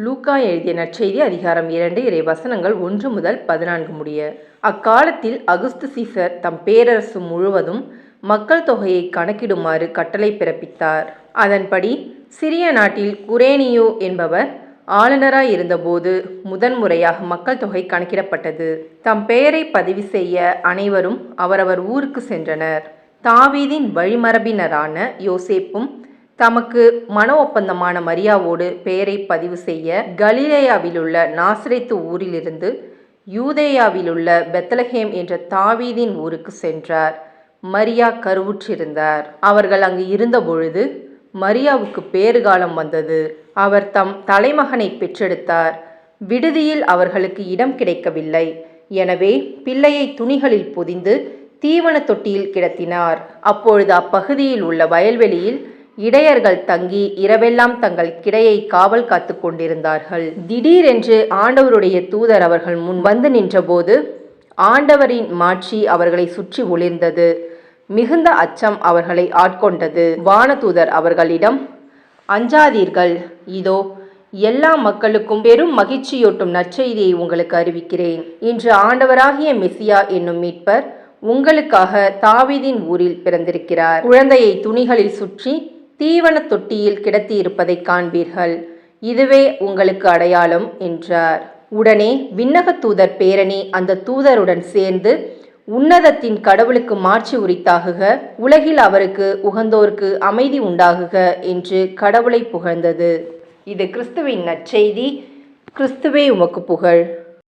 லூக்கா எழுதிய நற்செய்தி அதிகாரம் 2 இறைவசனங்கள் 1 முதல் 14 முடிய. அக்காலத்தில் அகுஸ்து சீசர் தம் பேரரசு முழுவதும் மக்கள் தொகையை கணக்கிடுமாறு கட்டளை பிறப்பித்தார். அதன்படி சிரிய நாட்டில் குரேனியோ என்பவர் ஆளுநராய் இருந்தபோது முதன்முறையாக மக்கள் தொகை கணக்கிடப்பட்டது. தம் பெயரை பதிவு செய்ய அனைவரும் அவரவர் ஊருக்கு சென்றனர். தாவீதின் வழிமரபினரான யோசேப்பும் தமக்கு மன ஒப்பந்தமான மரியாவோடு பெயரை பதிவு செய்ய கலிலேயாவிலுள்ள நாசரேத்து ஊரிலிருந்து யூதேயாவிலுள்ள பெத்லஹேம் என்ற தாவீதின் ஊருக்கு சென்றார். மரியா கருவுற்றிருந்தார். அவர்கள் அங்கு இருந்தபொழுது மரியாவுக்கு பேறுகாலம் வந்தது. அவர் தம் தலைமகனை பெற்றெடுத்தார். விடுதியில் அவர்களுக்கு இடம் கிடைக்கவில்லை. எனவே பிள்ளையை துணிகளில் பொதிந்து தீவன தொட்டியில் கிடத்தினார். அப்பொழுது அப்பகுதியில் உள்ள வயல்வெளியில் இடையர்கள் தங்கி இரவெல்லாம் தங்கள் கிடையை காவல் காத்து கொண்டிருந்தார்கள். திடீரென்று ஆண்டவருடைய தூதர் அவர்கள் முன் வந்து நின்றபோது ஆண்டவரின் மாட்சி அவர்களை சுற்றி ஒளிர்ந்தது. மிகுந்த அச்சம் அவர்களை ஆட்கொண்டது. வானதூதர் அவர்களிடம், அஞ்சாதீர்கள், இதோ எல்லா மக்களுக்கும் பெரும் மகிழ்ச்சியூட்டும் நற்செய்தியை உங்களுக்கு அறிவிக்கிறேன். இன்று ஆண்டவராகிய மெசியா என்னும் மீட்பர் உங்களுக்காக தாவீதின் ஊரில் பிறந்திருக்கிறார். குழந்தையை துணிகளில் சுற்றி தீவன தொட்டியில் கிடத்தியிருப்பதை காண்பீர்கள். இதுவே உங்களுக்கு அடையாளம் என்றார். உடனே விண்ணக தூதர் பேரணி அந்த தூதருடன் சேர்ந்து உன்னதத்தின் கடவுளுக்கு மாட்சி உரித்தாகுக, உலகில் அவருக்கு உகந்தோருக்கு அமைதி உண்டாகுக என்று கடவுளை புகழ்ந்தது. இது கிறிஸ்துவின் நற்செய்தி. கிறிஸ்துவே உமக்கு புகழ்.